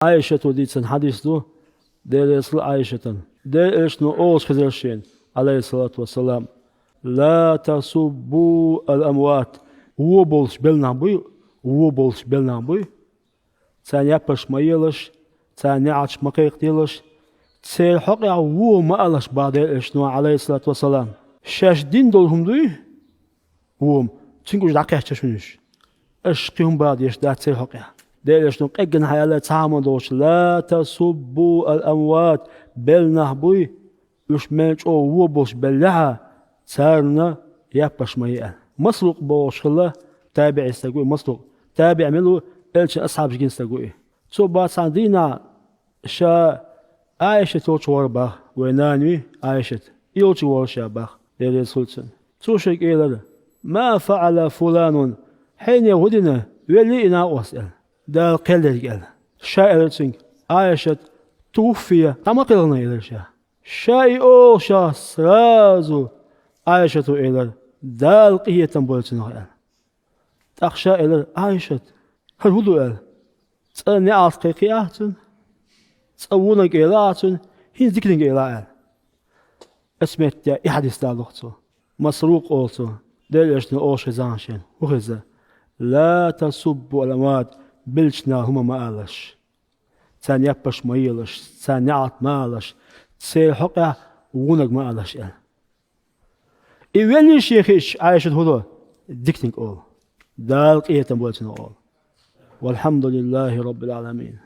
عائشة ديتسن حديث دو دير يصل عائشة دير إشنو أوش خزرشين عليه الصلاة والسلام لا تسبوا الأموات هو بولش بلنا بوي هو بولش بلنا بوي تان يبش ما يلش تان يعش مقيق ديلش تسير حقيا هو ما ألش بعد إشنو عليه الصلاة والسلام شاش دين دولهم دوي هوم تنقوش دعكيش تشونش أشقيهم بعد يشدع تسير حقيا دير إشنو قيقن حيالة تعامدوش لا تسبوا الأموات بلنا بوي يش منش أو هو بولش بلها سارنا يبش ما يقل مسروق بوش الله تابع يستقوي مسروق تابع ملو إلش أصحاب جين استقوي تو بعد ساندينا شا عائشة توش وربا وينانوي عائشة يوش ورشا باخ دير سلطن تو شيك إيلا ما فعل فلان حين يهودنا ولي إنا أسأل دال قلل قال شائر تنك عائشة توفي أما قلنا إلى شاي أو شاس رازو عائشة إلى دال قية تنبولتنا قال تخشى إلى عائشة هل هدو قال تسألني عاطقي قياتن تسأونا قيلاتن هين ذكرين قيلات اسمت يا إحدث دالوغتو مسروق أوتو دل إشنا أوش زانشين وخزا لا تسبوا الأموات بلشنا هما ما قالش تان يبش ما يلش تان يعط ما قالش تسير حقا ونق ما قالش إيوالي شيخيش عايشة هدو ديكتنك أول دال قية تنبولتنا أول والحمد لله رب العالمين.